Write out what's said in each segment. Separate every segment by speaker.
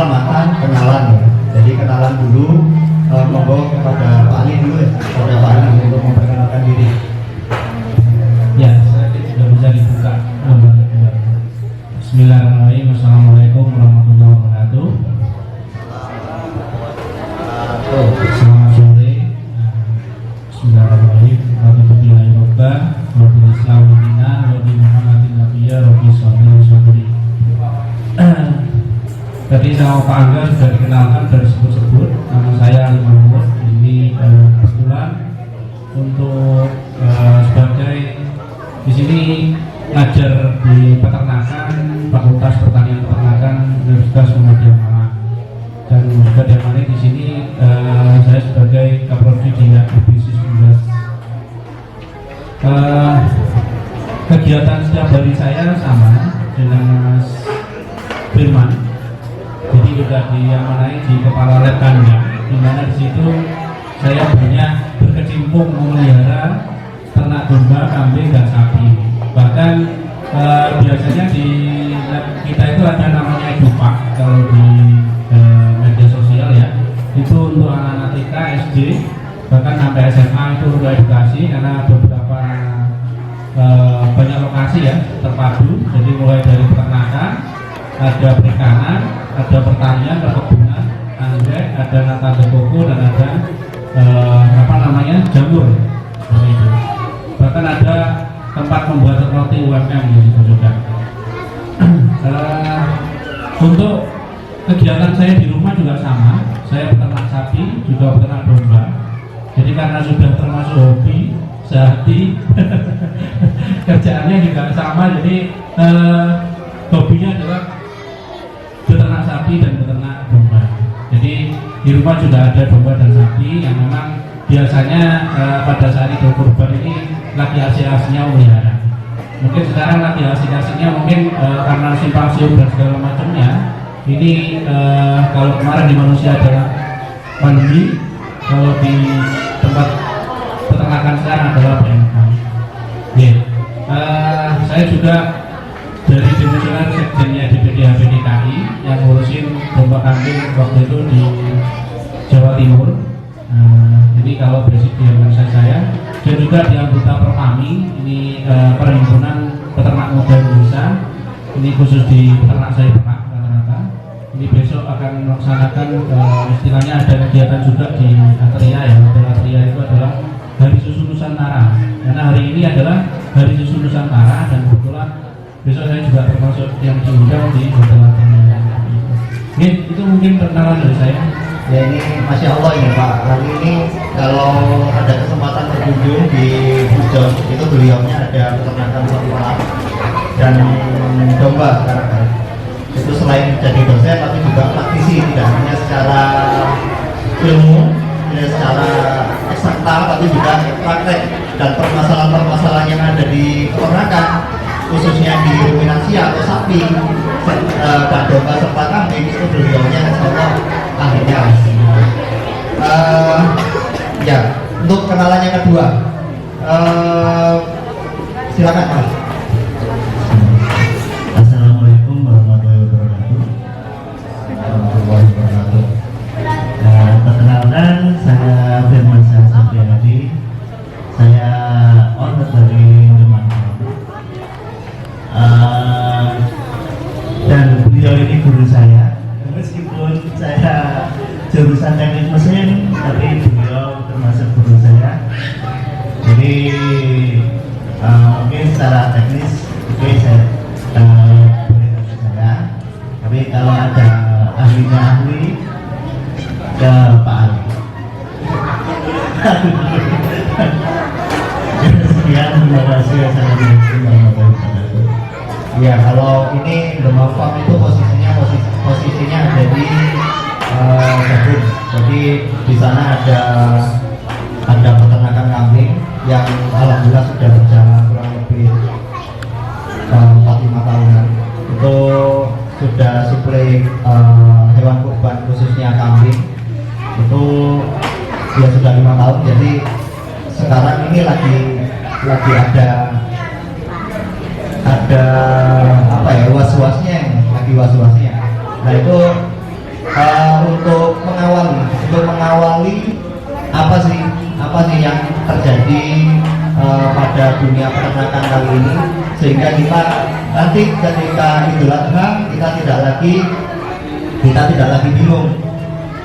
Speaker 1: kenal maka kenalan ya. Jadi kenalan dulu, monggo kepada Pak Ali dulu ya, kepada Pak Ali untuk memperkenalkan diri.
Speaker 2: Ya, saya sudah bisa dibuka. Bismillahirrahmanirrahim. Assalamualaikum warahmatullahi wabarakatuh. Selamat sore. Bismillahirrahmanirrahim. Alhamdulillahirobbilalamin. Rabbil Islam Dina, Rabbil Muhammadin Nabiyya, Rabbil Sabri. Tadi sama Pak Angga sudah dikenalkan dari sebut-sebut. Nama saya Ali Mahmud. Ini kebetulan untuk sebagai di sini ngajar di peternakan, Fakultas Pertanian Peternakan Universitas Muhammadiyah Malang. Dan juga diamani di sini saya sebagai Kaprodi di Bisnis Universitas. Kegiatan setiap hari saya sama dengan Mas Firman. Jadi juga diamanai di kepala lab kandang, di mana di situ saya banyak berkecimpung memelihara ternak domba, kambing, dan sapi. Bahkan biasanya di lab kita itu ada namanya edupak kalau di media sosial ya. Itu untuk anak-anak TK, SD, bahkan sampai SMA itu untuk edukasi karena beberapa banyak lokasi ya terpadu. Jadi mulai dari peternakan, ada perikanan, ada pertanian, perkebunan, anggrek, ada nata koko, dan ada jamur. Itu. Bahkan ada tempat membuat roti UMM di situ juga. Untuk kegiatan saya di rumah juga sama. Saya peternak sapi, juga peternak domba. Jadi karena sudah termasuk hobi sehati, kerjaannya juga sama. Jadi hobinya adalah beternak sapi dan beternak domba. Jadi di rumah sudah ada domba dan sapi yang memang biasanya pada saat Idul Kurban ini lagi asik-asiknya memelihara. Mungkin sekarang lagi asik-asiknya mungkin karena simpasium dan segala macamnya. Ini kalau kemarin di manusia adalah pandemi, kalau di tempat peternakan sekarang adalah PMK. Yeah. Saya juga dari Divisioner Sekjennya DPDHB DKI yang ngurusin domba kambing waktu itu di Jawa Timur. Jadi kalau basic di saya dan juga di anggota Perpami ini Perhimpunan Peternak Muda Indonesia, ini khusus di peternak saya ternak rata-rata. Ini besok akan melaksanakan istilahnya ada kegiatan juga di Atria ya. Atria itu adalah Hari Susu Nusantara, karena hari ini adalah Hari Susu Nusantara dan kebetulan besok saya juga termasuk yang diundang di Hotel Atria. Oke, itu mungkin perkenalan dari saya.
Speaker 1: Ya ini Masya Allah ini Pak, hari ini kalau ada kesempatan berkunjung di Bujon, itu beliaunya ada peternakan sapi perah dan domba sekarang kan. Itu selain jadi dosen tapi juga praktisi, tidak hanya secara ilmu, tidak secara eksakta, tapi juga praktek dan permasalahan-permasalahan yang ada di peternakan, khususnya di ruminansi atau sapi dan domba serta kambing, itu beliaunya Insya Allah akhirnya. Ya, untuk kenalan yang kedua, silakan Mas.
Speaker 3: Assalamualaikum warahmatullahi wabarakatuh. Perkenalkan, saya Firman Sapiadi. Saya owner dari Demak. Dan beliau ini guru saya. Meskipun saya jurusan teknik mesin, tapi beliau termasuk guru saya. Jadi mungkin secara teknis saya tapi kalau ada ahli ke Pak Ali. Sekian, terima kasih. Assalamualaikum warahmatullahi wabarakatuh.
Speaker 1: Ya, kalau ini domba farm itu posisinya ada di kebun. Jadi di sana ada peternakan kambing yang alhamdulillah sudah berjalan kurang lebih 4-5 tahunan. Itu sudah suplai hewan kurban khususnya kambing itu ya sudah 5 tahun. Jadi sekarang ini lagi ada apa ya, was-wasnya. Nah itu sehingga kita nanti ketika Idul Adha kita tidak lagi bingung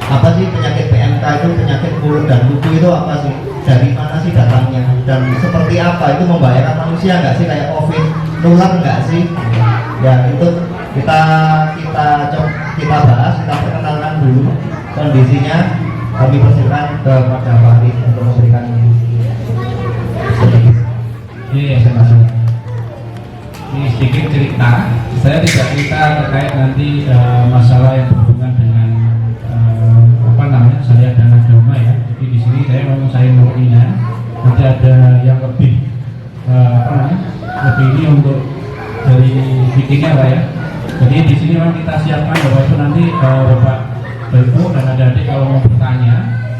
Speaker 1: apa sih penyakit PMK itu, penyakit mulut dan kuku itu apa sih, dari mana sih datangnya, dan seperti apa itu membahayakan manusia nggak sih, kayak COVID, nular nggak sih. Ya itu kita bahas, kita perkenalkan dulu kondisinya. Kami persilakan kepada Pak Ari untuk memberikan sedikit.
Speaker 2: Ini sedikit cerita. Saya tidak cerita terkait nanti masalah yang berhubungan dengan saya dan agama ya. Jadi di sini saya ngomong saya murninya. Nanti ada yang lebih lebih ini untuk dari bikinnya Pak ya. Jadi di sini memang kita siapkan bahwa itu nanti Bapak Ibu dan adik-adik kalau mau bertanya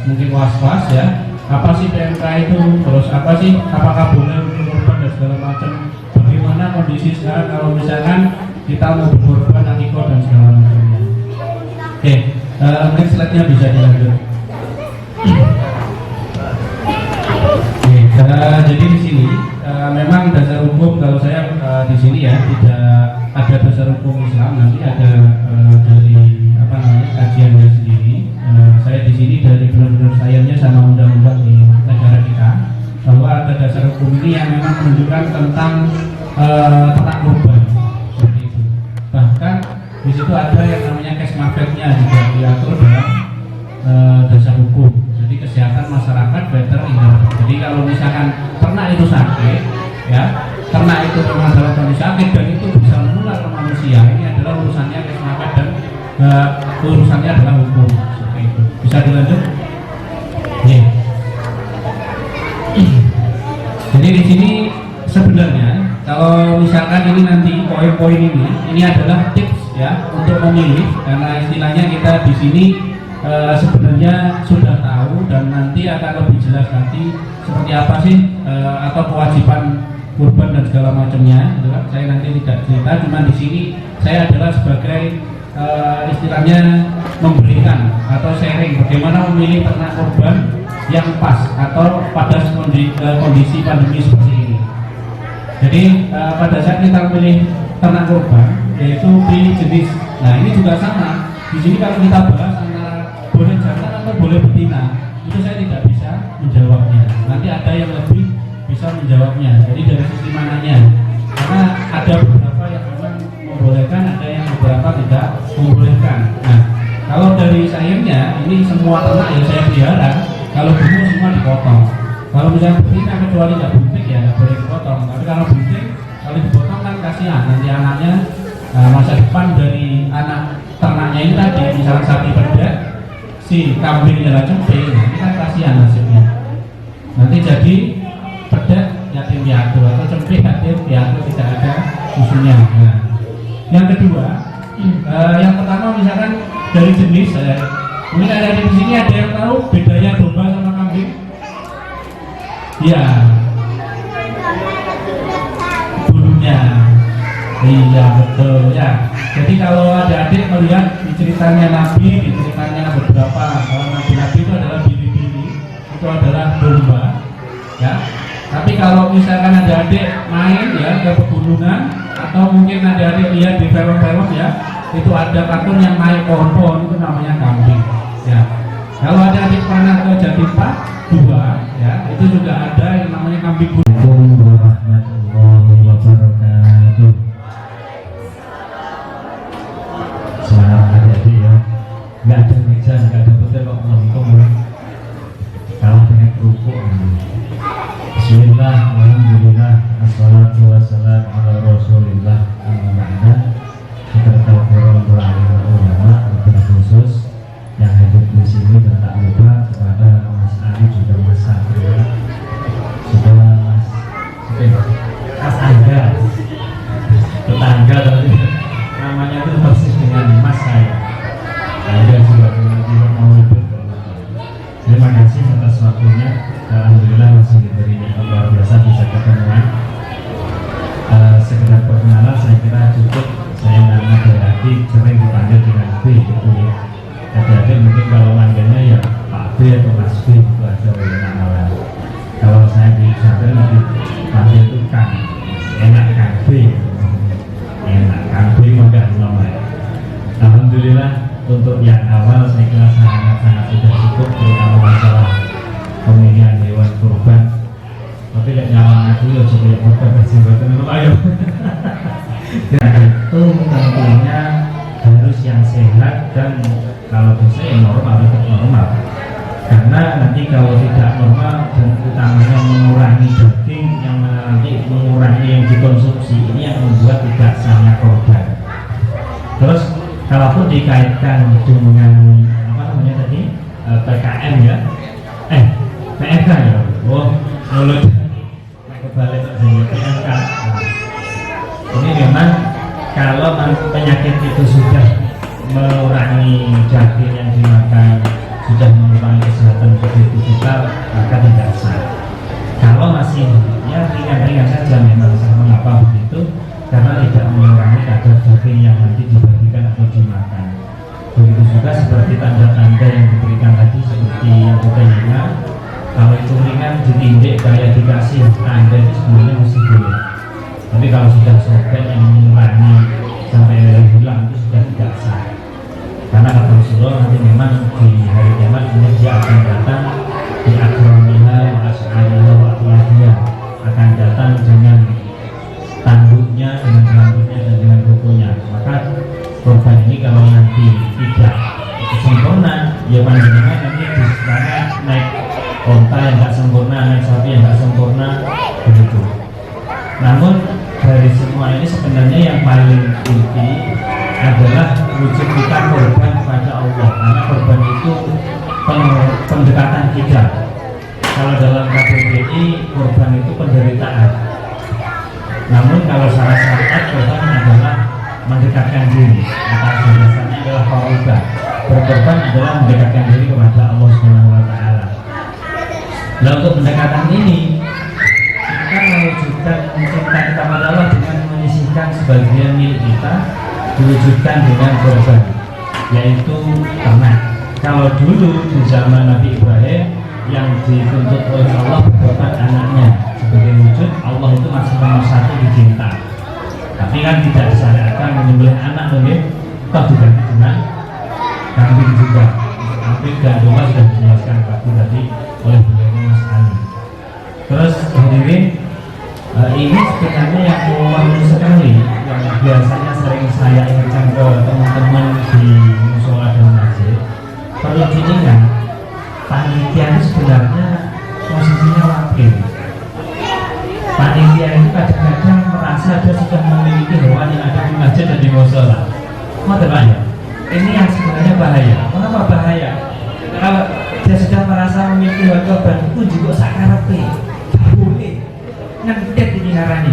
Speaker 2: mungkin was-was ya. Apa sih PMK itu? Terus apa sih? Apakah boleh berkorban dan segala macam? Bagaimana kondisi sekarang kalau misalkan kita mau berkorban akikah dan segala macamnya? Oke, mungkin slide-nya bisa dilanjut. Oke, jadi di sini memang dasar hukum kalau saya di sini ya tidak ada dasar hukum Islam, nanti ada dari kajiannya sendiri. Saya di sini dari benar-benar sayangnya sama undang-undang di negara kita bahwa ada dasar hukum ini yang memang menunjukkan tentang ternak korban seperti itu. Bahkan di situ ada yang namanya case mafetnya juga diatur dalam dasar hukum. Jadi kesehatan masyarakat better inner. Jadi kalau misalkan ternak itu sakit, ya ternak itu memang dalam kondisi sakit dan itu bisa menular ke manusia. Ini adalah urusannya case mafet dan urusannya adalah hukum. Seperti itu. Bisa dilanjut? Nih. Jadi di sini sebenarnya kalau misalkan ini nanti poin-poin ini adalah tips ya untuk memilih, karena istilahnya kita di sini sebenarnya sudah tahu dan nanti akan lebih jelas nanti seperti apa sih atau kewajiban kurban dan segala macamnya. Gitu kan? Saya nanti tidak cerita, cuma di sini saya adalah sebagai istilahnya memberikan atau sharing bagaimana memilih ternak kurban yang pas atau pada kondisi pandemi seperti ini. Jadi pada saat kita memilih ternak kurban yaitu pilih jenis. Nah ini juga sama. Di sini kalau kita bahas antara boleh jantan atau boleh betina, itu saya tidak bisa menjawabnya. Nanti ada yang lebih bisa menjawabnya. Jadi dari sisi mananya, karena ada beberapa yang memang membolehkan, ada yang beberapa tidak membolehkan. Nah kalau dari sayangnya ini semua ternak yang saya pelihara, kalau gemuk semua dipotong. Kalau misalnya betina kecuali nggak bunting ya nggak boleh dipotong. Tapi kalau bunting, kalau dipotong kan kasihan nanti anaknya masa depan dari anak ternaknya ini tadi, misalnya sapi perda, si kambingnya cempe, ini kan kasihan nasibnya. Nanti jadi perda yatim piatu atau cempe yatim piatu, tidak ada susunya. Nah, yang kedua, yang pertama misalkan dari jenis, mungkin ada di sini ada yang tahu bedanya domba sama kambing? Ya, bulunya. Iya betul ya. Jadi kalau adik-adik melihat di ceritanya Nabi, di ceritanya beberapa Nabi itu adalah biri-biri, itu adalah domba, ya. Tapi kalau misalkan adik-adik main ya ke pegunungan atau mungkin adik-adik lihat di film-film ya, itu ada kartun yang naik pohon-pohon, itu namanya kambing, ya. Kalau adik-adik pernah ke Jatim Park 2, ya, itu juga ada yang namanya kambing.
Speaker 3: Assalamualaikum warahmatullahi wabarakatuh. Selamat adik-adik ya. Nggak ada meja, nggak ada betul kok nonton ya. Kalah dengan kerupuk ini. Bismillah, alhamdulillah, assalatu wassalamu ala rasulillah. Alhamdulillah. Kita tahu ulama khusus yang hadir di sini dan tak lupa kepada Mas Ali juga Mas Satria, juga Mas Angga, tetangga tadi namanya itu persis dengan Mas saya. Angga juga dengan mau hidup. Terima kasih atas waktunya. Alhamdulillah masih diberi luar biasa bisa ketemuan. Sekedar perkenalan saya kira cukup. Saya nama Berarti sering dipanggil dengan B gitu ya. Ada mungkin kalau manggilnya ya Pak B atau Mas B itu aja nama. Kalau saya di sana lebih panggil itu Kang, enak Kang B awal saya kira sangat sudah cukup, terutama masalah pemilihan hewan kurban. Tapi tidak nyawang aku ya coba yang kurban kasih memang ayo. Dan itu tentunya harus yang sehat dan kalau bisa yang normal, tetap normal. Karena nanti kalau tidak normal dan utamanya mengurangi daging yang nanti mengurangi yang dikonsumsi, ini yang membuat tidak sahnya korban. Terus kalaupun dikaitkan dengan apa namanya tadi PKM ya, PMK ya, mulut kebalik PMK. Ini memang kalau penyakit itu sudah mengurangi daging yang dimakan, sudah mengurangi kesehatan tubuh kita, maka tidak sah. Kalau masih ya ringan-ringan saja memang sah. Mengapa begitu? Karena tidak mengurangi kadar daging yang nanti dibagikan atau dimakan. Begitu juga seperti tanda-tanda yang diberikan tadi seperti yang kita kalau itu ringan ditindik kayak dikasih tanda itu sebenarnya masih boleh. Tapi kalau sudah sobek yang mengurangi sampai hilang itu sudah tidak sah. Karena kata Rasulullah nanti memang di hari kiamat ini dia akan datang di akramiha wa as'aliha wa atlahiyah, akan datang dengan tanduknya, dengan rambutnya dan dengan kukunya. Maka korban ini kalau nanti tidak sempurna, ya panjenengan nanti di sana naik onta yang tidak sempurna, naik sapi yang tidak sempurna, begitu. Namun dari semua ini sebenarnya yang paling inti adalah wujud kita korban kepada Allah, karena korban itu pendekatan kita. Kalau dalam KBBI korban itu penderitaan, namun kalau salah syariat korban adalah mendekatkan diri, maka biasanya adalah korban. Berkorban adalah mendekatkan diri kepada Allah Subhanahu Wa Taala. Nah, untuk pendekatan ini kita mewujudkan cinta kita pada Allah dengan menyisihkan sebagian milik kita, diwujudkan dengan korban, yaitu ternak. Kalau dulu di zaman Nabi Ibrahim yang dituntut oleh Allah berkorban anaknya sebagai wujud Allah itu masih nomor satu dicinta. Tapi kan tidak disyariatkan menyembelih anak, mungkin toh diganti dengan kambing juga. Kambing dan domba sudah dijelaskan tadi oleh beliau Mas Ali. Terus hadirin, ini sebenarnya yang umum sekali, yang biasanya sering saya ingatkan ke teman-teman di musola dan masjid. Perlu diingat, panitia itu sebenarnya posisinya wakil. Panitia itu kadang-kadang merasa dia sudah memiliki hewan yang ada di masjid dan di musola. Mau ya? Ini yang sebenarnya bahaya. Mengapa bahaya? Kalau dia sudah merasa memiliki hewan korban itu juga sakarepe, boleh ngedet ini ngarani.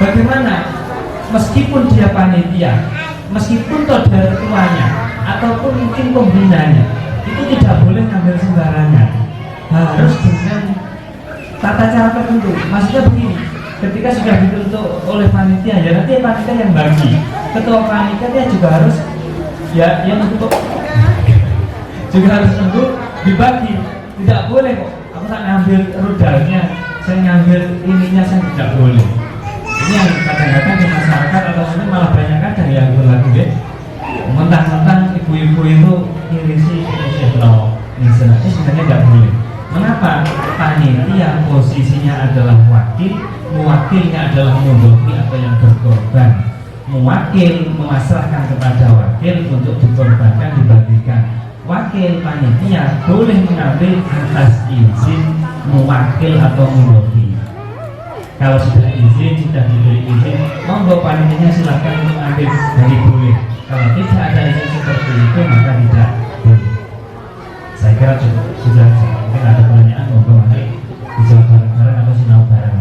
Speaker 3: Bagaimana? Meskipun dia panitia, meskipun toh dari ketuanya ataupun mungkin pembinanya, itu tidak boleh ngambil sembarangan. Harus dengan tata cara tertentu. Maksudnya begini, ketika sudah dituntut oleh panitia, ya nanti panitia yang bagi. Ketua panitia juga harus ya yang untuk juga harus untuk dibagi. Tidak boleh kok aku tak ngambil rudalnya, saya ngambil ininya, saya tidak boleh. Ini yang kadang-kadang di masyarakat atau mungkin malah banyak kadang yang berlaku ya. Mentang-mentang ibu-ibu itu irisi no, ini sebenarnya tidak boleh. Mengapa? Panitia posisinya adalah wakil, mewakilnya adalah mudhofi atau yang berkorban. Mewakil memasrahkan kepada wakil untuk dikorbankan, dibagikan. Wakil panitia boleh mengambil atas izin mewakil atau mudhofi. Kalau sudah izin, sudah diberi izin, monggo panitianya silakan untuk ambil, jadi boleh. Kalau tidak ada izin seperti itu maka tidak boleh. Saya kira cukup sudah. Mungkin ada pertanyaan, monggo mari dijawab bareng-bareng atau sinau bareng.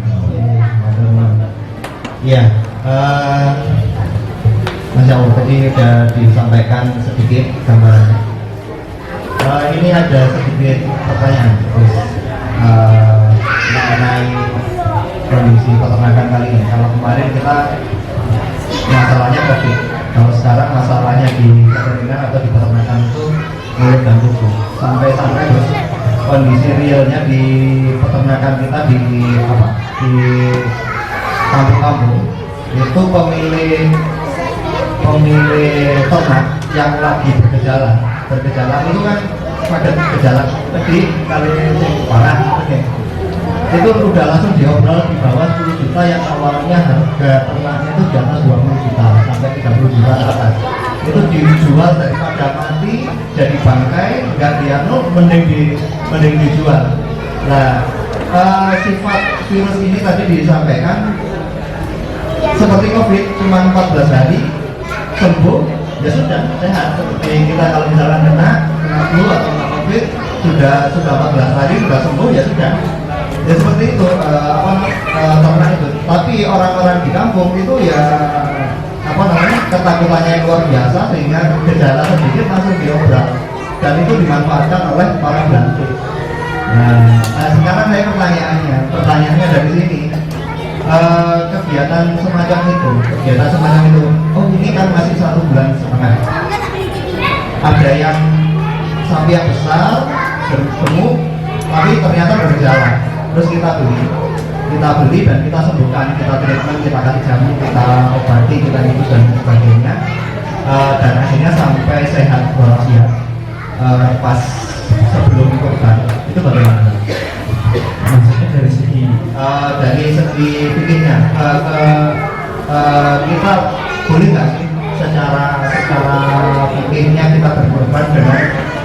Speaker 1: Iya, Masya Allah tadi sudah disampaikan sedikit gambarannya. Ini ada sedikit pertanyaan mengenai kondisi peternakan kali ini. Kalau kemarin kita masalahnya COVID, kalau sekarang masalahnya di veteriner atau di peternakan itu mulut dan kuku. Sampai-sampai kondisi realnya di peternakan kita di kampung-kampung itu pemilik ternak yang lagi bergejala bergejala itu kan pada gejala tadi kali parah oke. Itu udah langsung diobrol di bawah 10 juta yang awalnya harga ternaknya itu di atas 20 juta sampai 30 juta ke atas. Itu dijual daripada mati jadi bangkai nggak dianu mending dijual. Nah sifat virus ini tadi disampaikan seperti COVID cuma 14 hari sembuh ya sudah sehat. Seperti kita kalau misalkan kena flu atau kena COVID sudah 14 hari sudah sembuh ya sudah. Ya seperti itu ternak itu. Tapi orang-orang di kampung itu ya ketakutannya yang luar biasa sehingga gejala sedikit langsung diobrak dan itu dimanfaatkan oleh para belanja. Nah sekarang saya pertanyaannya dari sini kegiatan semacam itu oh ini kan masih 1,5 bulan ada yang sapi yang besar gemuk tapi ternyata bergejala terus kita beli dan kita sembuhkan, kita treatment, kita kasih jamu, kita obati, kita infus dan sebagainya dan akhirnya sampai sehat walafiat pas sebelum kurban. Itu bagaimana?
Speaker 3: Maksudnya dari segi
Speaker 1: fikihnya kita boleh nggak sih secara fikihnya kita berkorban dengan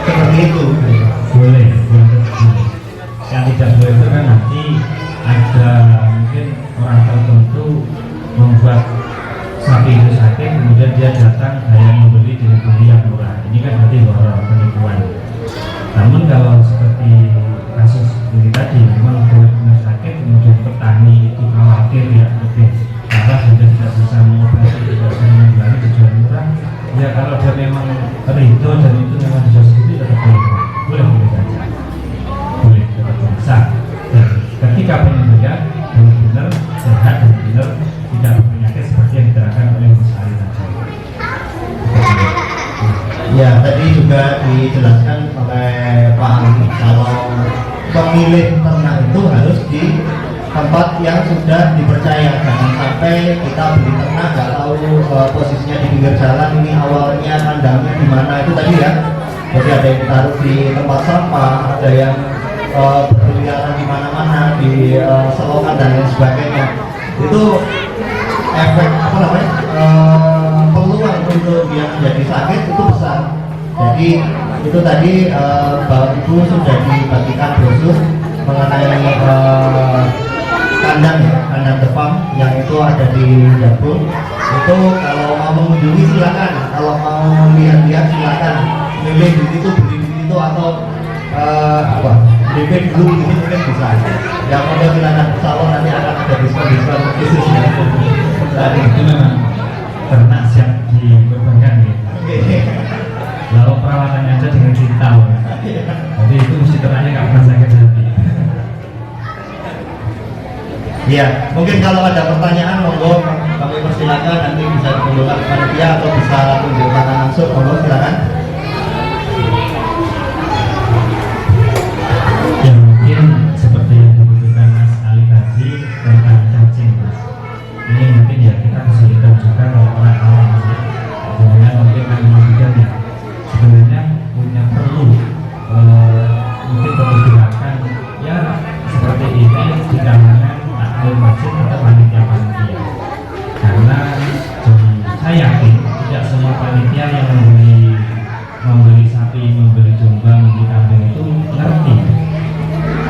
Speaker 1: seperti itu?
Speaker 3: boleh. Yang tidak boleh itu kan nanti ada mungkin orang tertentu membuat sapi itu sakit kemudian dia datang hanya membeli dengan harga yang murah. Ini kan berarti horor, penipuan. Namun kalau seperti kasus ini tadi memang kulitnya sakit kemudian petani itu khawatir ya karena sudah tidak bisa mengoperasi, tidak bisa menangani dijual murah ya kalau dia memang ridho dan itu memang dijual segitu tetap boleh saja, boleh tetap bisa. Dan ketika penyembelihan benar-benar sehat dan benar tidak berpenyakit seperti yang diterangkan oleh Mas Ali tadi.
Speaker 1: Ya tadi juga dijelaskan oleh Pak Ali kalau pemilih ternak itu harus di tempat yang sudah dipercaya, jangan sampai kita beli ternak nggak tahu posisinya di pinggir jalan, ini awalnya kandangnya di mana itu tadi ya. Jadi ada yang ditaruh di tempat sampah, ada yang berkeliaran di mana-mana di selokan dan lain sebagainya. Itu efek peluang untuk dia menjadi sakit itu besar. Jadi itu tadi Bapak Ibu sudah dibagikan brosur mengenai kandang depan yang itu ada di dapur. Itu kalau mau mengunjungi silakan, kalau mau lihat-lihat silakan, milih di situ, beli di situ atau DP dulu ini mungkin bisa. Yang mau silakan, salon nanti akan ada diskon khusus ya.
Speaker 3: Tadi itu memang ternak siap dikorbankan ya. Lalu perawatannya aja dengan cinta. Jadi itu mesti ternaknya nggak pernah sakit hati.
Speaker 1: Ya, mungkin kalau ada pertanyaan monggo kami persilakan, nanti bisa dikumpulkan kepada dia atau bisa tunjukkan langsung, monggo silakan.
Speaker 3: Ya mungkin seperti yang dibutuhkan Mas Ali tadi tentang cacing Mas. Ini mungkin ya kita kesulitan juga kalau orang awam ya. Kemudian mungkin kan ya sebenarnya punya perlu mungkin gerakan ya seperti ini di kalangan masjid atau panitia karena saya yakin tidak semua panitia yang membeli sapi, membeli domba, membeli kambing itu ngerti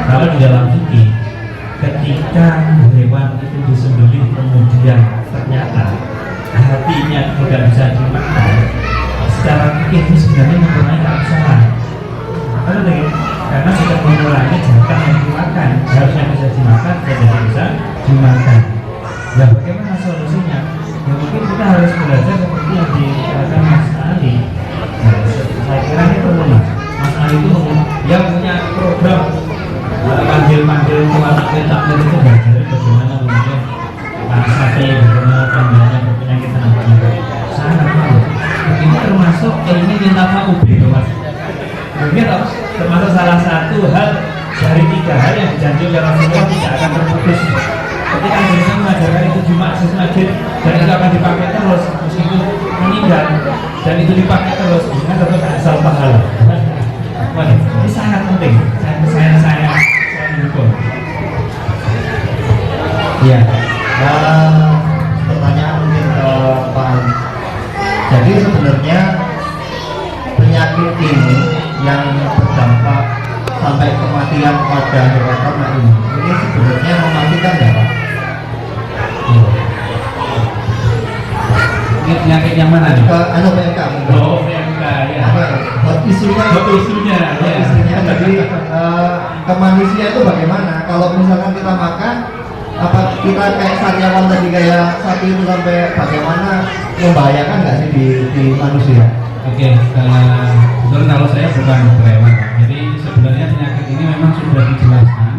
Speaker 3: kalau di dalam fikih ketika hewan itu disembelih kemudian ternyata hatinya tidak bisa dimakan secara fikih itu sebenarnya mempunyai keabsahan karena sudah mengurangi jatah yang dimakan, harusnya bisa dimakan dan tidak bisa dimakan. Ya bagaimana solusinya? Ya mungkin kita harus belajar seperti yang dikatakan Mas Ali. Nah, saya kira itu Mas Ali itu dia punya program panggil tua takdir itu belajar bagaimana kemudian sate, bagaimana tandanya berpenyakit penyakit sangat bagus. Ini termasuk ini minta ubi loh Mas. Mungkin termasuk salah satu hal dari 3 hal yang dijanji oleh Rasulullah tidak akan terputus. Ketika mereka mengajarkan itu Jumat, Senin, dan itu akan dipakai terus meskipun meninggal dan itu dipakai terus, dengan tetap asal pahala. Waduh, ini sangat penting. Saya mendukung.
Speaker 1: Iya. Pertanyaan mungkin ke Pak Ali. Jadi sebenarnya penyakit ini yang berdampak sampai kematian pada hewan ternak ini sebenarnya mematikan nggak Pak?
Speaker 2: Ini penyakit yang mana nih?
Speaker 1: PMK.
Speaker 2: Oh, PMK ya.
Speaker 1: Isunya
Speaker 2: ya.
Speaker 1: jadi ke manusia itu bagaimana? Kalau misalkan kita makan, apa kita kayak sariawan tadi kayak sapi itu sampai bagaimana, membahayakan nggak sih di manusia?
Speaker 2: Oke, betul, kalau saya bukan hewan. Jadi sebenarnya penyakit ini memang sudah dijelaskan.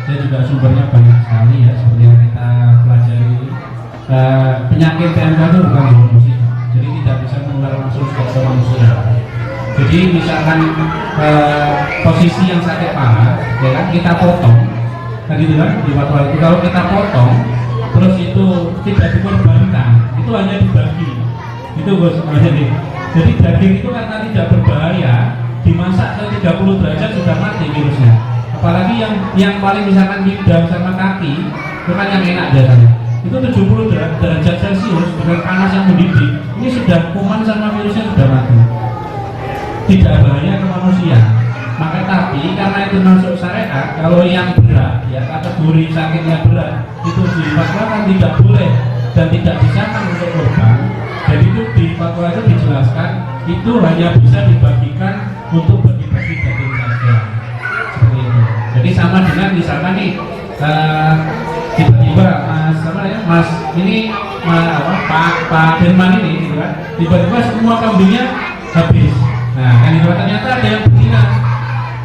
Speaker 2: Saya juga sumbernya banyak sekali ya, seperti yang kita pelajari. Penyakit PMK itu bukan zoonosis, jadi tidak bisa menular langsung ke manusia. Jadi misalkan posisi yang sakit parah, ya kan kita potong, tadi itu kan di fatwa itu kalau kita potong, terus itu tidak dikorbankan, itu hanya dibagi. Itu Gus, jadi daging itu karena tidak berbahaya, dimasak ke 30 derajat sudah mati virusnya. Apalagi yang paling misalkan lidah sama kaki, itu kan yang enak biasanya. Itu 70 derajat Celcius dengan panas yang mendidih, ini sudah kuman sama virusnya sudah mati, tidak bahaya ke manusia. Maka tapi karena itu masuk syariat, kalau yang berat ya kategori sakitnya berat itu difatwakan tidak boleh dan tidak disahkan untuk korban. Jadi itu di fatwa itu dijelaskan itu hanya bisa dibagikan untuk bagi-bagi daging saja, seperti itu. Jadi sama dengan misalkan nih tiba-tiba Mas ini Pak Firman ini gitu kan, tiba-tiba semua kambingnya habis. Nah kan itu ternyata ada yang betina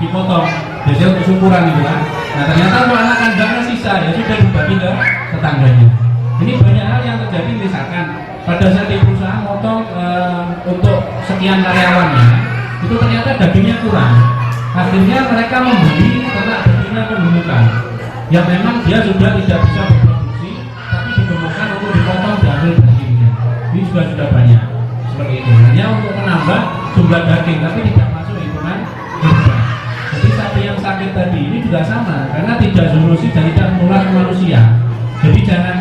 Speaker 2: dipotong, biasanya untuk syukuran gitu kan. Nah ternyata kalau anak kandangnya sisa ya sudah dibagi ke tetangganya. Ini banyak hal yang terjadi, misalkan pada saat di perusahaan motong untuk sekian karyawannya, itu ternyata dagingnya kurang. Akhirnya mereka membeli ternak betina pembunuhan yang memang dia sudah tidak bisa berproduksi, tapi ditemukan untuk dipotong diambil dagingnya. Ini juga sudah banyak seperti itu. Hanya untuk menambah jumlah daging, tapi tidak masuk hitungan kurban. Jadi sapi yang sakit tadi ini juga sama, karena tidak zoonosis dan tidak menular ke manusia. Jadi jangan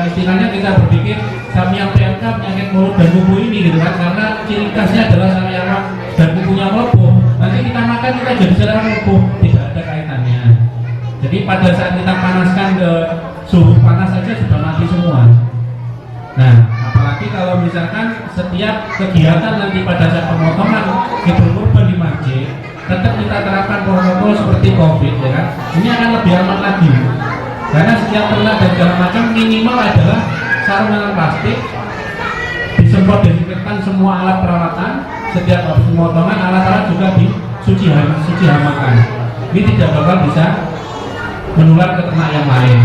Speaker 2: istilahnya kita berpikir sapi yang PMK penyakit mulut dan kuku ini gitu kan, karena ciri khasnya adalah sapi yang dan kukunya melepuh. Nanti kita makan kita jadi selera melepuh, tidak ada kaitannya. Jadi pada saat kita panaskan ke suhu panas saja sudah mati semua. Nah, apalagi kalau misalkan setiap kegiatan nanti pada saat pemotongan idul kurban di masjid, tetap kita terapkan protokol seperti COVID ya kan. Ini akan lebih aman lagi. Karena setiap ternak dan segala macam minimal adalah sarung tangan plastik, disemprot desinfektan semua alat perawatan, setiap habis pemotongan alat-alat juga disuci hamakan. Ini tidak bakal bisa menular ke ternak yang lain.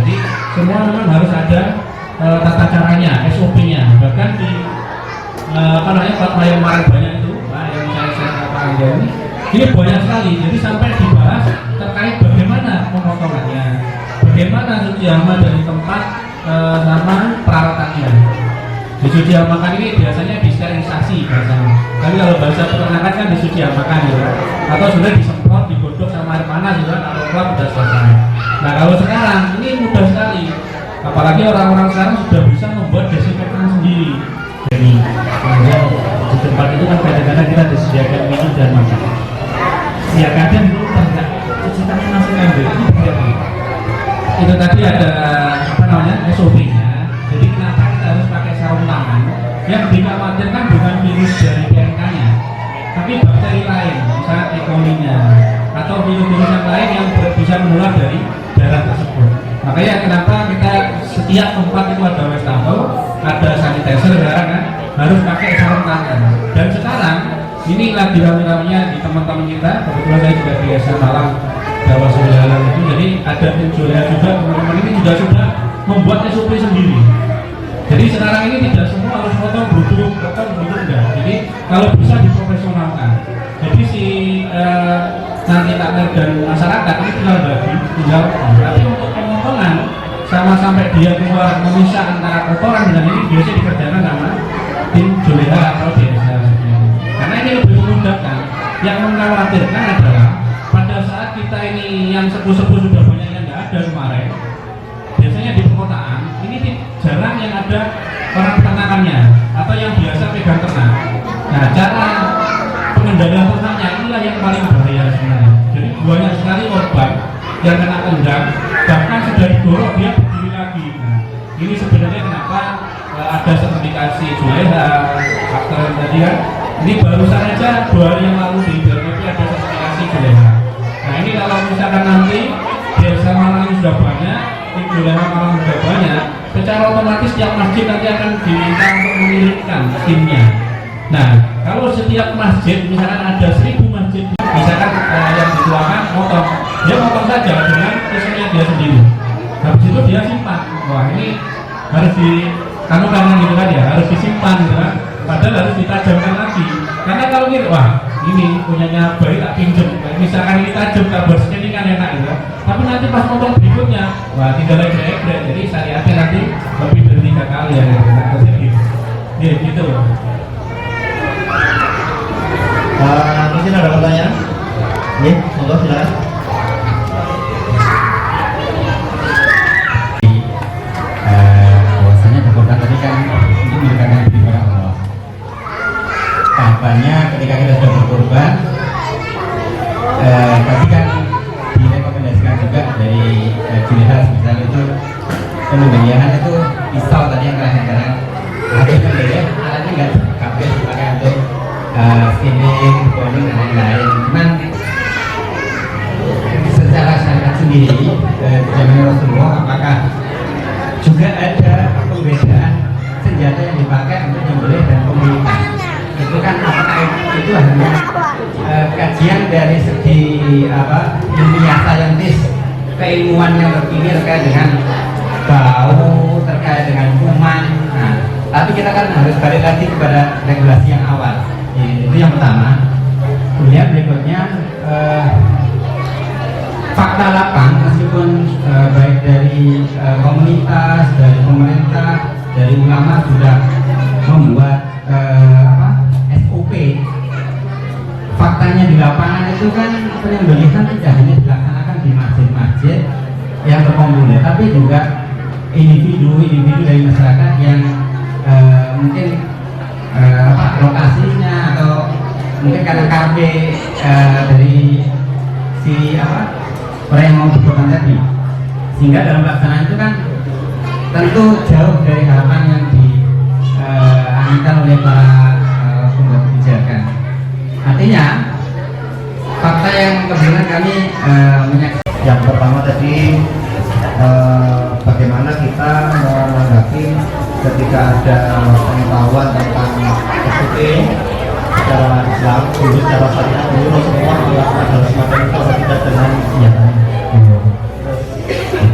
Speaker 2: Jadi semua memang harus ada tata caranya, SOP-nya. Bahkan di fatwa yang kemarin banyak itu, yang saya katakan ini banyak sekali. Jadi sampai dibahas terkait bagaimana pemotongannya, bagaimana suci hama dari tempat sama peralatannya. Disuci hamakan ini biasanya disterilisasi bahasanya. Tapi kalau bahasa peternakan kan disuci hamakan ya, atau sudah disemprot, digodok sama air panas juga, kalau kelap sudah selesai. Nah kalau sekarang ini mudah sekali, apalagi orang-orang sekarang sudah bisa membuat desinfektan sendiri.
Speaker 3: Jadi kemudian di tempat itu kan kadang-kadang kita disediakan minum dan makan. Ya kadang lupa nggak cuci tangan langsung ambil itu berarti.
Speaker 2: Itu tadi ada SOP-nya. Jadi kenapa kita harus pakai sarung tangan? Yang dikhawatirkan bukan virus dari PMK-nya, tapi bakteri lain, misalnya E. coli-nya atau virus-virus yang lain yang bisa menular dari darah tersebut. Makanya kenapa kita setiap tempat itu ada wastafel, ada sanitizer sekarang kan, harus pakai sarung tangan. Dan sekarang ini lagi rame-ramenya di teman-teman kita, kebetulan saya juga di SMA Malang Jawa Sujalan itu, jadi ada tujuannya juga teman-teman ini juga sudah membuat SOP sendiri. Jadi sekarang ini tidak semua harus potong bulu, enggak. Jadi kalau bisa diprofesionalkan. Jadi si nanti takdir dan masyarakat ini tinggal bagi, tapi untuk pemotongan sama sampai dia keluar memisah antara kotoran dengan ini biasanya dikerjakan sama tim Juleha atau desa. Karena ini lebih memudahkan. Yang mengkhawatirkan adalah pada saat kita ini yang sepuh-sepuh sudah banyak yang nggak ada kemarin, biasanya di perkotaan ini jarang yang ada orang peternakannya atau yang biasa pegang ternak. Nah, cara pengendalian ternaknya inilah yang paling bahaya sebenarnya. Jadi banyak sekali korban yang kena tendang, bahkan sudah didorong dia berdiri lagi. Nah, ini sebenarnya kenapa ada sertifikasi Juleha, faktor yang tadi kan. Ini barusan aja 2 hari yang lalu di BPP ada sertifikasi Juleha. Nah, ini kalau misalkan nanti desa Malang ini sudah banyak, tim Juleha Malang sudah banyak, secara otomatis setiap masjid nanti akan diminta untuk mengirimkan timnya. Nah, kalau setiap masjid misalkan ada 1000 masjid, misalkan yang dituakan motong, dia motong saja dengan isinya dia sendiri. Habis itu dia simpan. Wah, ini harus di kanan gitu kan ya, harus disimpan gitu kan. Padahal harus ditajamkan lagi. Karena kalau gitu, wah ini punyanya bayi tak pinjem. Misalkan ini tajam, tak bersihkan ini kan enak gitu. Tapi nanti pas motong berikutnya, wah tinggal egrek. Jadi syariatnya nanti lebih dari 3 kali ya. Ya gitu.
Speaker 1: Mungkin ada pertanyaan? Ya, monggo silakan.
Speaker 4: Bahwasanya berkorban tadi kan itu merupakan ibadah Allah. Tahapannya ketika kita sudah berkorban, tadi kan direkomendasikan juga dari Juleha misalnya itu pembelian itu pisau tadi yang terakhir karena akhirnya beda alatnya nggak kabel dipakai untuk skinning, bonding dan lain-lain. Cuman secara syariat sendiri zaman Rasulullah apakah juga ada perbedaan senjata yang dipakai untuk nyembelih dan pemilihan? Itu kan apakah itu hanya kajian dari segi ilmiah saintis, keilmuan yang terkini terkait dengan bau, terkait dengan kuman. Nah, tapi kita kan harus balik lagi kepada regulasi yang awal. Itu yang pertama. Kemudian berikutnya fakta lapang meskipun baik dari komunitas, dari pemerintah, dari ulama sudah membuat SOP. Faktanya di lapangan itu kan penyembelihan tidak hanya dilaksanakan di masjid-masjid yang terkomunikasi, tapi juga individu-individu dari masyarakat yang mungkin lokasinya atau mungkin karena KB dari si orang yang mau berkorban tadi, sehingga dalam pelaksanaan itu kan tentu jauh dari harapan yang dianginkan oleh para pembuat kebijakan. Artinya fakta yang kebetulan kami menyaksikan.
Speaker 1: Yang pertama tadi bagaimana kita menanggapi ketika ada pengetahuan tentang SOP secara Islam, dulu secara syariat, dulu semua melakukan hal semacam itu atau tidak dengan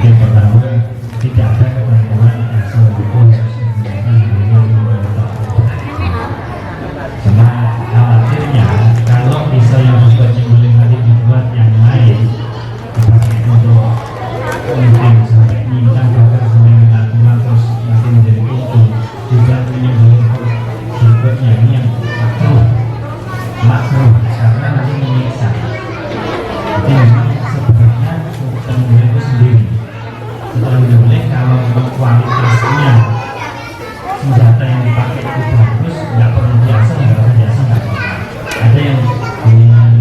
Speaker 3: Jadi pertama tidak ada ketentuan SOP cuma khawatirnya kalau bisa yang sudah nyembelih tadi dibuat yang lain dipakai untuk mungkin sampai nyimpang bahkan sampai melakukan terus nanti menjadi pintu juga menyembelih berikutnya ini yang makruh karena nanti menyiksa. Jadi memang sebenarnya penyembelih itu sendiri setelah menyembelih kalau memang kualitasnya senjata yang dipakai itu bagus, nggak perlu biasa, nggak perlu biasa, nggak apa-apa. Ada yang dengan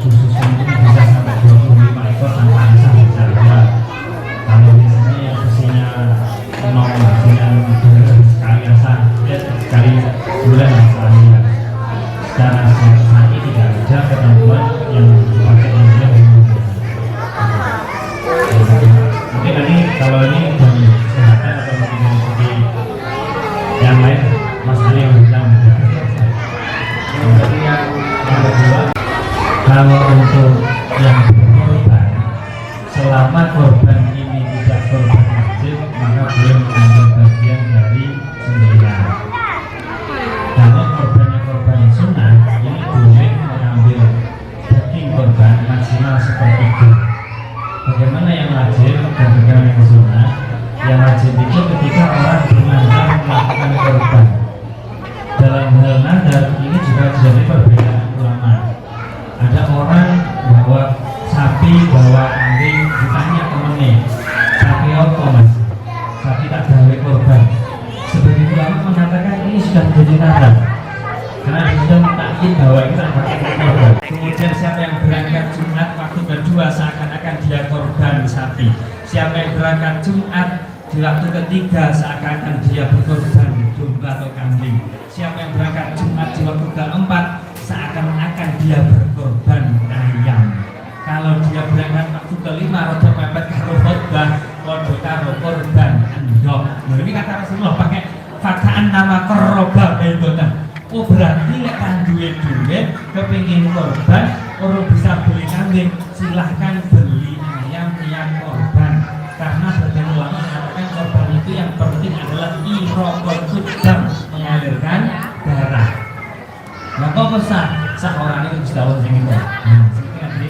Speaker 3: khususnya itu bisa sampai 25 ekor tanpa asah bisa. Kalau biasanya yang besinya nol dengan sekali asah, sekali bulan sekali. Secara sakit tidak ada ketentuan yang dipakai yang mungkin tadi kalau ini dari kesehatan atau mungkin dari segi yang lain Mas Ali yang bilang yang kedua kalau untuk yang berkorban selama korban ini tidak korban wajib maka boleh mengambil bagian dari sembelihan. Kalau korbannya korban sunnah ini boleh mengambil daging korban maksimal sepertiga. Bagaimana yang wajib dan bagaimana yang sunnah? Yang wajib itu ketika orang benar-benar melakukan korban Sapi bawa kambing ditanya temennya, sapi apa mas? Sapi tak gawe korban. Sebagai ulama mengatakan ini sudah menjadi nadar, karena sudah mentakin bahwa itu adalah korban. Kemudian siapa yang berangkat Jumat waktu kedua seakan-akan dia korban sapi. Siapa yang berangkat Jumat di waktu ketiga seakan-akan dia berkorban domba atau kambing. Siapa yang berangkat Jumat di waktu keempat seakan-akan dia berkorban ayam. Kalau dia berangkat waktu kelima roda pepet karo khotbah, roda karo korban andok. Nah, ini kata Rasulullah pakai fakaan nama koroba bendotan. Oh berarti lek kan duwe kepingin korban, orang bisa beli kambing, silahkan beli ayam yang korban. Karena sebagian ulama mengatakan korban itu yang penting adalah iraqatul dam, mengalirkan darah. Nah kok pesan seorang itu sudah orang itu. Nanti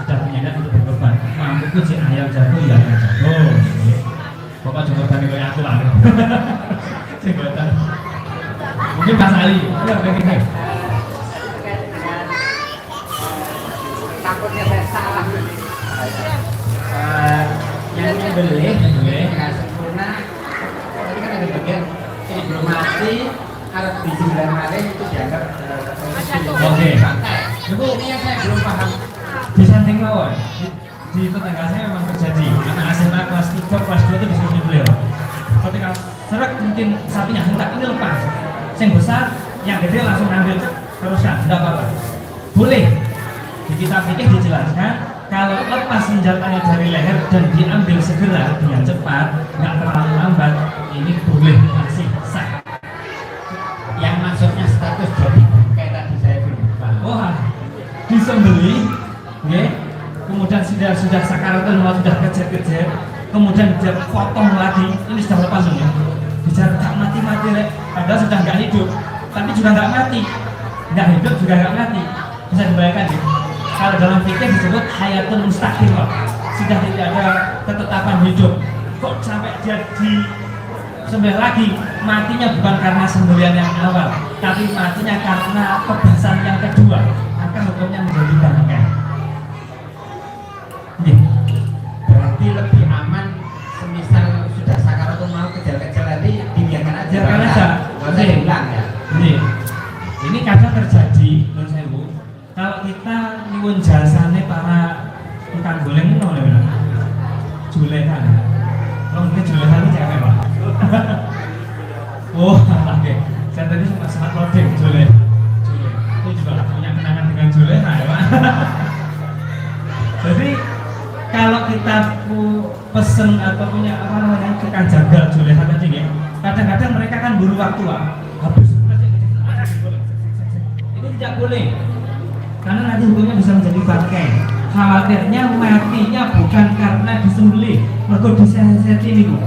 Speaker 3: sudah punya niat untuk berkorban. Mampu ku si ayam jago ya ayam jago. Pokoknya korban itu aku lah. Sebutan. Mungkin Mas Ali, ya begini.
Speaker 4: Takutnya saya salah. Yang beli nggak sempurna. Tadi kan ada bagian ini belum mati, harus di 9 hari itu dianggap
Speaker 3: Oke.
Speaker 4: Itu ini yang saya belum paham.
Speaker 3: Di samping mawon, di tetangga saya memang terjadi. Anak SMA kelas 3, kelas 2 itu disuruh beliau. Ketika serak mungkin sapinya hentak ini lepas. Yang besar, yang gede langsung ambil teruskan, tidak apa-apa. Boleh. Di kitab fikih dijelaskan kalau lepas senjatanya dari leher dan diambil segera dengan cepat, nggak terlalu lambat, ini boleh masih sah.
Speaker 4: Yang maksudnya status jadi kayak tadi saya bilang.
Speaker 3: Wah, disembeli, ya. Kemudian sudah sakaratul maut, sudah kejar-kejar, kemudian dia potong lagi, ini sudah lepas ya. Bicara tak mati-mati, padahal sudah nggak hidup, tapi juga nggak mati, nggak hidup juga nggak mati. Bisa dibayangkan ya? Kalau dalam fikih disebut hayatun mustaqimah, sudah tidak ada ketetapan hidup. Kok sampai dia disembelih lagi? Matinya bukan karena sembelihan yang awal, tapi matinya karena kebasan yang kedua. Maka hukumnya menjadi bangkai.
Speaker 4: Berarti lebih aman semisal sudah sakaratul maut kecil-kecil tadi dibiarkan aja.
Speaker 3: Biarkan aja.
Speaker 4: Nggak usah diulang ya.
Speaker 3: Ini kadang terjadi, menurut saya Bu. Kalau kita nyuwun jasane para tukang goleng itu namanya julehan. Kalau mungkin julehan itu cewek Pak. Oh, oke. Saya tadi sempat loading juleh. Itu juga punya kenangan dengan julehan ya Pak. Jadi kalau kita pesen atau punya apa namanya tukang jagal julehan tadi ya, kadang-kadang mereka kan buru waktu Pak. Habis itu tidak boleh. Karena nanti hukumnya bisa menjadi bangkai. Khawatirnya matinya bukan karena disembelih, mergo diseret ini Bu.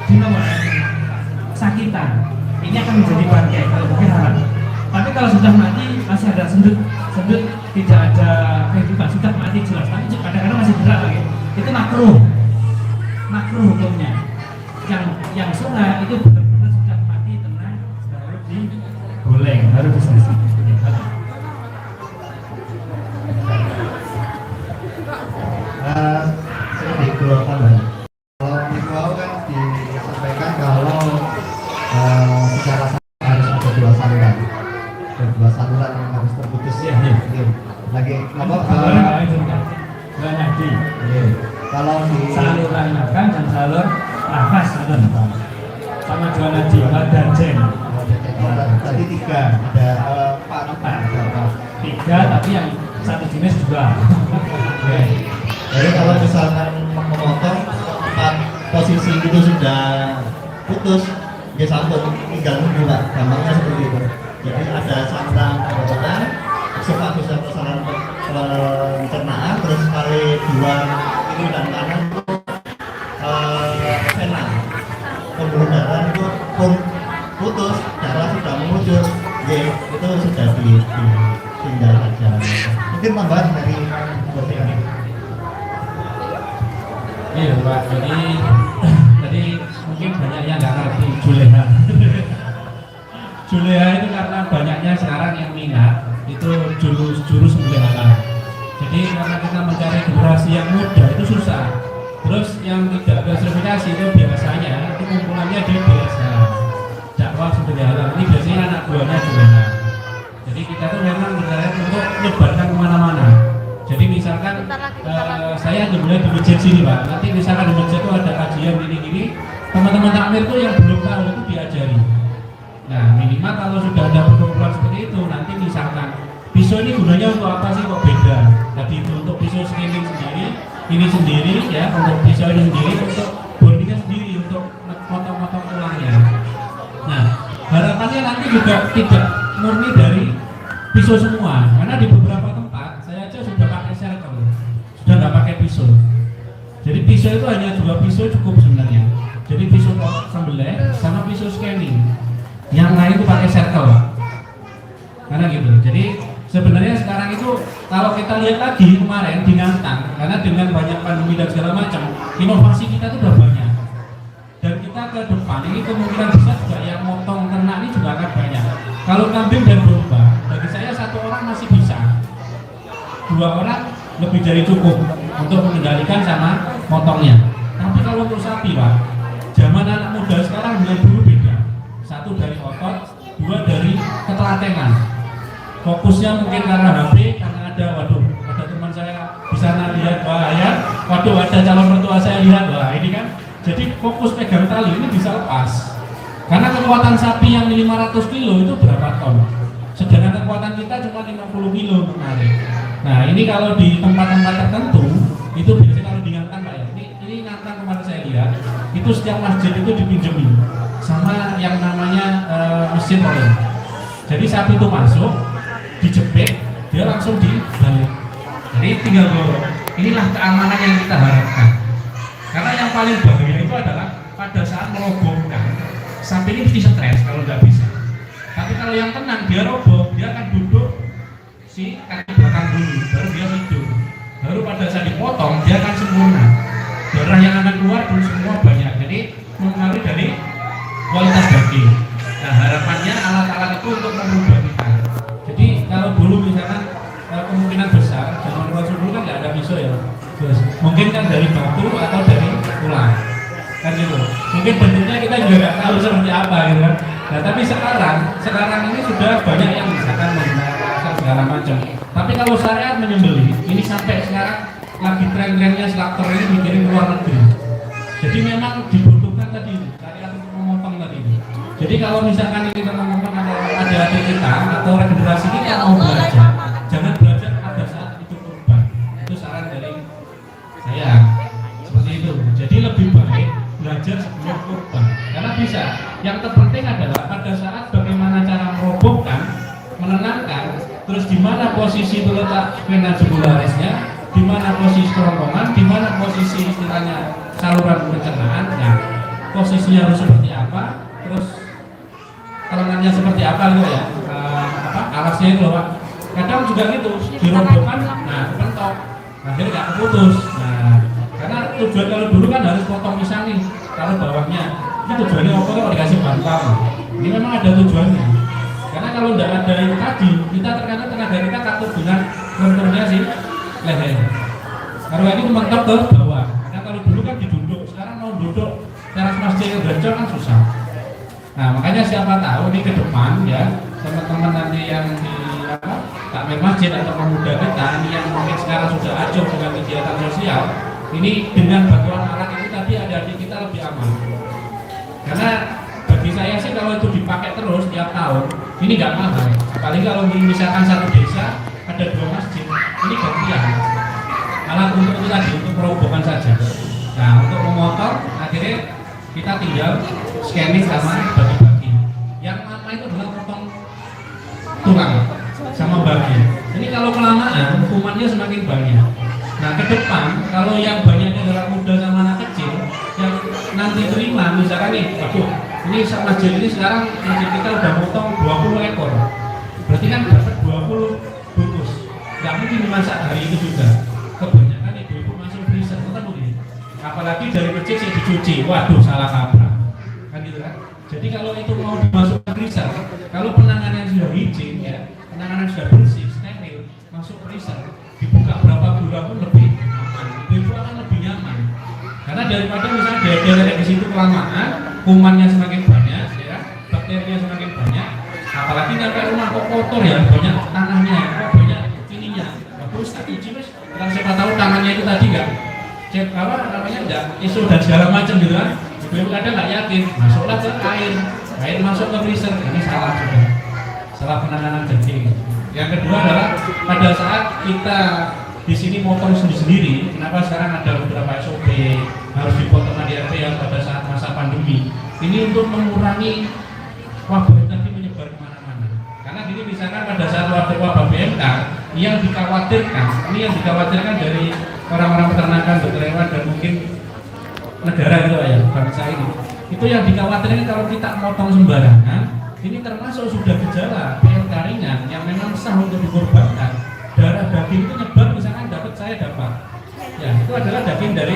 Speaker 3: Di nomor sakitan. Ini akan menjadi bangkai kalau bukan haram. Tapi kalau sudah mati masih ada sendut tidak ada kehidupan, sudah mati jelas. Tapi kadang-kadang masih berat lagi. Itu makruh hukumnya. Yang sunnah itu benar-benar sudah mati tenang baru digoleng, baru disembelih.
Speaker 1: Sedikit dua tambahan. Kalau di bawah kan disampaikan kalau secara harus ada dua saluran yang harus terputus ya. Lagi apa? Kalau di
Speaker 3: Saluran makan dan salur nafas sama dua nadi dan jen.
Speaker 1: tadi tiga ada empat.
Speaker 3: Tiga tapi yang satu jenis dua.
Speaker 1: Jadi kalau misalkan memotong empat posisi itu sudah putus, dia sambut tinggal nunggu Pak. Gampangnya seperti itu. Jadi ada saluran pemotongan, suka bisa saluran pencernaan, terus kali dua kiri dan kanan itu vena, pembuluh darah itu pun putus, darah sudah mengucur, itu sudah ditinggal saja. Mungkin tambahan dari berarti.
Speaker 2: Iya Pak, jadi tadi mungkin banyak yang nggak ngerti juleha. Juleha itu karena banyaknya sekarang yang minat itu jurus sembelih halal. Jadi karena kita mencari durasi generasi yang muda itu susah. Terus yang tidak tersertifikasi itu biasanya itu kumpulannya di desa dakwah sederhana. Ini biasanya anak buahnya juga. Jadi kita tuh memang berharap untuk menyebarkan kemana-mana. Jadi misalkan saya mulai di masjid sini Pak. Nanti misalkan di masjid itu ada kajian gini-gini, teman-teman takmir itu yang belum tahu itu diajari. Nah minimal kalau sudah ada perkumpulan seperti itu, nanti misalkan pisau ini gunanya untuk apa sih kok beda? Jadi itu untuk pisau scaling sendiri, ini sendiri ya, untuk pisau ini sendiri, untuk bodinya sendiri, untuk motong-motong tulangnya. Nah harapannya nanti juga tidak murni dari pisau semua, karena di beberapa tempat saya aja sudah pakai circle, sudah nggak pakai pisau. Jadi pisau itu hanya 2 pisau cukup sebenarnya. Jadi pisau sembelih sama pisau scanning. Yang lain itu pakai circle, karena gitu. Jadi sebenarnya sekarang itu kalau kita lihat lagi kemarin di Ngantang, karena dengan banyak pandemi dan segala macam, inovasi kita itu udah banyak. Dan kita ke depan ini kemungkinan besar juga yang motong ternak ini juga akan banyak. Kalau kambing dan domba, bagi saya 1 orang masih bisa, 2 orang lebih dari cukup untuk mengendalikan sama motongnya. Tapi kalau untuk sapi Pak, zaman anak muda sekarang dengan dulu beda. 1 dari otot, 2 dari ketelatenan. Fokusnya mungkin karena HP, karena ada teman saya di sana lihat bahaya, ada calon mertua saya lihat, wah ini kan. Jadi fokus pegang tali ini bisa lepas. Karena kekuatan sapi yang 500 kilo itu berapa ton? Sedangkan kekuatan kita cuma 50 kilo kemarin. Nah ini kalau di tempat-tempat tertentu itu biasanya kalau di Ngantang Pak ya, ini Ngantang kemarin saya lihat itu setiap masjid itu dipinjemin sama yang namanya mesin oil. Jadi sapi itu masuk, dijepit, dia langsung dibalik. Jadi tinggal dorong. Inilah keamanan yang kita harapkan. Karena yang paling bahaya itu adalah pada saat merobohkan, sapi ini mesti stres kalau nggak bisa. Tapi kalau yang tenang, dia roboh, dia akan duduk si kaki belakang dulu, baru dia tidur. Baru pada saat dipotong, dia akan sempurna. Darah yang akan keluar pun semua banyak. Jadi mempengaruhi dari kualitas daging. Nah harapannya alat-alat itu untuk merubah kita. Jadi kalau dulu misalkan kemungkinan besar zaman Rasul kan nggak ada pisau ya. Terus, mungkin kan dari batu atau dari tulang kan gitu. Mungkin bentuknya kita juga nggak tahu seperti apa gitu kan. Nah tapi sekarang ini sudah banyak yang misalkan menggunakan segala macam. Tapi kalau syariat menyembelih ini sampai sekarang lagi tren-trennya selaktor ini mikirin luar negeri. Jadi memang dibutuhkan tadi syariat untuk memotong tadi. Jadi kalau misalkan ini teman-teman ada adik kita atau regenerasi kita mau belajar, jangan belajar pada saat itu kurban. Itu saran dari saya seperti itu. Jadi lebih baik belajar sebelum kurban, karena bisa. Yang terpenting adalah pada saat bagaimana cara merobohkan, menenangkan, terus di mana posisi itu letak vena jugularisnya, di mana posisi kerongkongan, di mana posisi istilahnya saluran pencernaan. Nah, posisinya harus seperti apa, terus telengannya seperti apa gitu ya, alasnya itu loh Pak. Kadang juga gitu, dirobohkan, nah kepentok, akhirnya nggak keputus. Nah, karena tujuan kalau dulu kan harus potong pisang nih, taruh bawahnya. Ini tujuannya apa kalau dikasih bantal? Ini memang ada tujuannya. Karena kalau tidak ada itu tadi, kita terkadang tenaga kita takut dengan lenturnya sih leher. Kalau ini mentok ke bawah. Karena kalau dulu kan diduduk, sekarang mau duduk teras masjid yang gancor kan susah. Nah makanya siapa tahu ini ke depan ya teman-teman nanti yang di takmir masjid atau pemuda kita ini yang mungkin sekarang sudah acuh dengan kegiatan sosial, ini dengan bantuan alat itu tadi adik-adik kita lebih aman. Karena bagi saya sih kalau itu dipakai terus tiap tahun ini nggak mahal. Apalagi kalau misalkan satu desa ada 2 masjid, ini gantian. Alat untuk itu tadi untuk merobohkan saja. Nah untuk memotong akhirnya kita tinggal scanning sama bagi-bagi. Yang lama itu adalah potong tulang sama bagi. Ini kalau kelamaan kumannya semakin banyak. Nah ke depan kalau yang banyaknya adalah muda sama anak kecil yang nanti terima misalkan nih, waduh ini masjid ini sekarang masjid kita udah potong 20 ekor. Berarti kan dapat 20 bungkus. Nggak mungkin dimasak hari itu juga. Kebanyakan ibu-ibu masuk freezer, kan begini. Apalagi dari kecil sih dicuci, waduh salah kaprah kan gitu kan. Jadi kalau itu mau dimasukkan freezer, kalau penanganan sudah hijin ya, penanganan sudah bersih, steril, masuk freezer, dibuka berapa bulan pun lebih aman. daripada misalnya dia di situ kelamaan, kumannya semakin banyak, ya, bakterinya semakin banyak. Apalagi nyampe rumah kok kotor ya, banyak tanahnya, kok banyak ininya. Terus tak uji mas, karena siapa tahu tangannya itu tadi nggak cek apa namanya nggak isu dan segala macam gitu kan. Ibu kadang nggak yakin, masuklah ke air masuk ke freezer, ini salah sudah, salah penanganan jengking. Yang kedua adalah pada saat kita di sini motong sendiri, kenapa sekarang ada beberapa SOP harus dipotong ADRT yang pada saat masa pandemi. Ini untuk mengurangi wabah tadi menyebar kemana-mana. Karena gini misalkan pada saat wabah PMK yang dikhawatirkan dari orang-orang peternakan, dokter hewan dan mungkin negara gitu ya, bangsa ini. Itu yang dikhawatirkan kalau kita motong sembarangan, ini termasuk sudah gejala PMK ringan yang memang sah untuk dikorbankan. Darah daging itu nyebar, misalkan saya dapat. Ya, itu adalah daging dari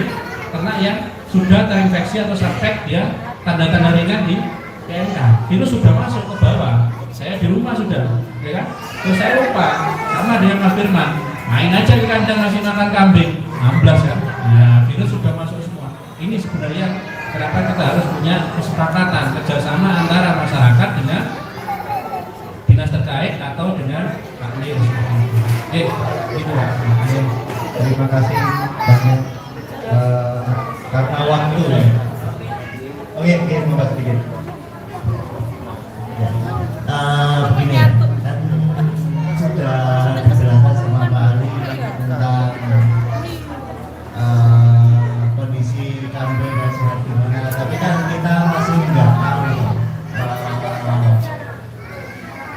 Speaker 2: ternak yang sudah terinfeksi atau suspek ya, tanda-tanda ringan di PMK. Virus sudah masuk ke bawah. Saya di rumah sudah, ya kan? Terus saya lupa, sama dengan Mas Firman, main aja di kandang ngasih makan kambing, amblas kan? Nah, virus sudah masuk semua. Ini sebenarnya kenapa kita harus punya kesepakatan kerjasama antara masyarakat dengan dinas terkait atau dengan takmir. Itu lah.
Speaker 1: Terima kasih banyak karena waktu ya. Oke, terima kasih sedikit. Begini ya, kan sudah dijelaskan sama Pak Ali tentang kondisi kambing dan sehat gimana, tapi kan kita masih nggak tahu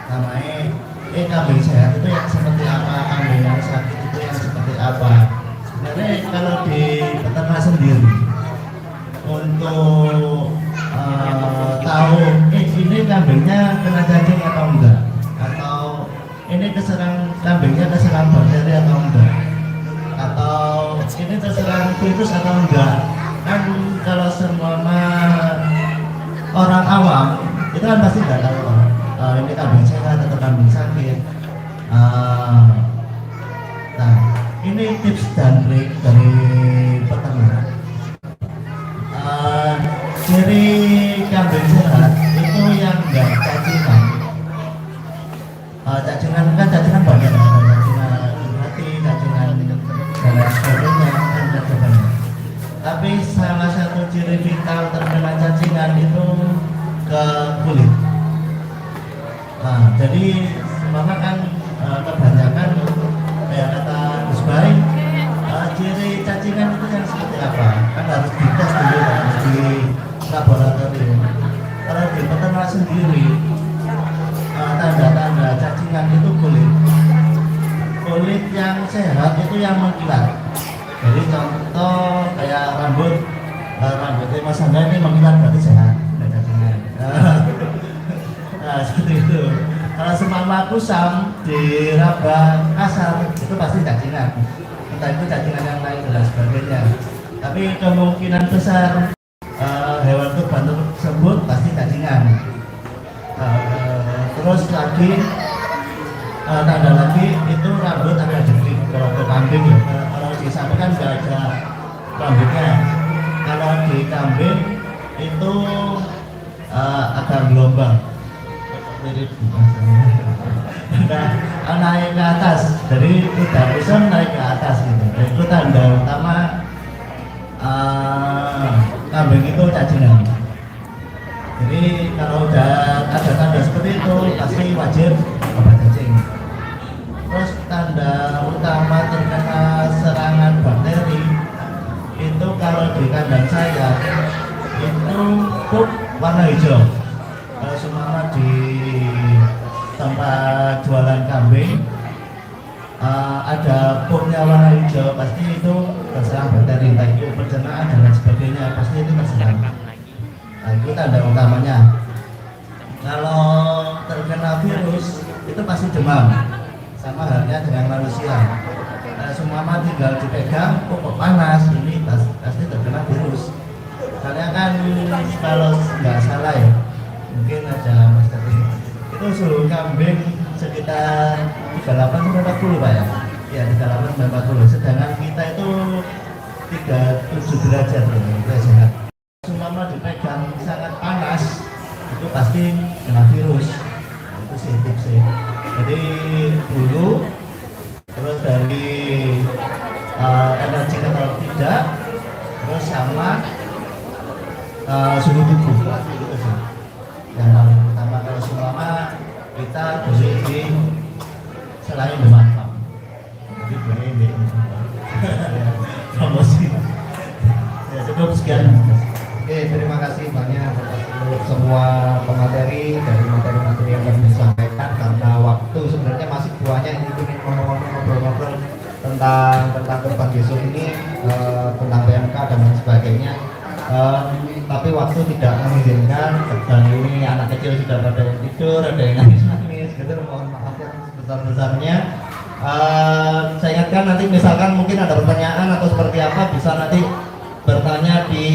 Speaker 1: namanya kambing sehat itu yang seperti apa, kambing yang sakit itu yang seperti apa. Sebenarnya kalau di peternak sendiri untuk tahu ini kambingnya kena cacing atau enggak, atau ini kambingnya keserang bakteri atau enggak, atau ini terserang virus atau enggak, kan kalau semua orang awam itu kan pasti nggak tahu ini kambing sehat atau kambing sakit. Nah, ini tips dan trik dari peternak. Ciri kambing sehat itu yang enggak cacingan. Cacingan banyak, ada cacingan hati, cacingan dan lain sebagainya, ada banyak. Tapi salah satu ciri vital terkena cacingan itu ke kulit. Jadi sebenarnya kan kebanyakan kayak kata Gus Bayi, ciri cacingan itu yang seperti apa? Kan harus dites dulu kan di laboratorium. Kalau di peternak sendiri, tanda-tanda cacingan itu kulit yang sehat itu yang mengkilat. Jadi contoh kayak rambutnya Mas Anda ini mengkilat berarti sehat, tidak cacingan. Seperti itu. Kalau semama kusam diraba kasar itu pasti cacingan. Entah itu cacingan yang lain dan sebagainya. Tapi kemungkinan besar hewan kurban tersebut pasti cacingan. Terus lagi tanda lagi itu rambut agak jepit kalau ke kambing ya. Kalau di sapi kan nggak ada rambutnya. Kalau di kambing itu agak gelombang. Nah, naik ke atas, jadi tidak bisa naik ke atas gitu. Itu tanda utama kambing itu cacingan. Jadi kalau udah ada tanda seperti itu pasti wajib obat cacing. Terus tanda utama terkena serangan bakteri itu kalau di kandang saya itu pup warna hijau. Kalau semua di tempat jualan kambing ada pupnya warna hijau, pasti itu terserang bakteri, entah itu pencernaan dan lain sebagainya, pasti itu terserang. Nah, itu tanda utamanya. Kalau terkena virus itu pasti demam, sama halnya dengan manusia. Semua tinggal dipegang, kok panas, ini pasti terkena virus. Karena kan kalau nggak salah ya, mungkin ada Mas Tati, itu suhu kambing sekitar 38-40 Pak ya? Ya 38-40, sedangkan kita itu 37 derajat ya, itu sehat. Selama dipegang sangat panas itu pasti kena virus, itu sih tipsnya. Jadi dulu terus dari energi kalau tidak, terus sama suhu tubuh gitu sih. Dan pertama kalau selama kita boleh di selain bermanfaat, jadi boleh di promosi. Ya cukup sekian. Oke, terima kasih banyak untuk semua pemateri dari materi-materi yang kami sampaikan. Karena waktu sebenarnya masih banyak ini ingin ngobrol-ngobrol tentang berbagai isu ini, tentang PMK dan lain sebagainya. Tapi waktu tidak mengizinkan, dan ini anak kecil sudah pada yang tidur, ada yang nangis-nangis, gitu. Mohon maaf yang sebesar-besarnya. Saya ingatkan nanti misalkan mungkin ada pertanyaan atau seperti apa, bisa nanti bertanya di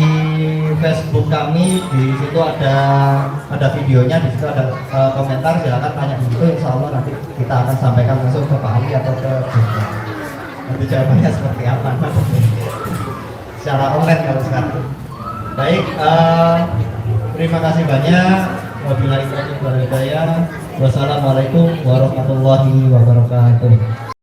Speaker 1: Facebook kami, di situ ada videonya, di situ ada komentar, silakan tanya di situ. Insya Allah nanti kita akan sampaikan langsung ke Pak Ali atau ke Bunda. Nanti jawabannya seperti apa? Secara online kalau sekarang. Baik, terima kasih banyak. Wabillahi taufiq wal hidayah. Wassalamualaikum warahmatullahi wabarakatuh.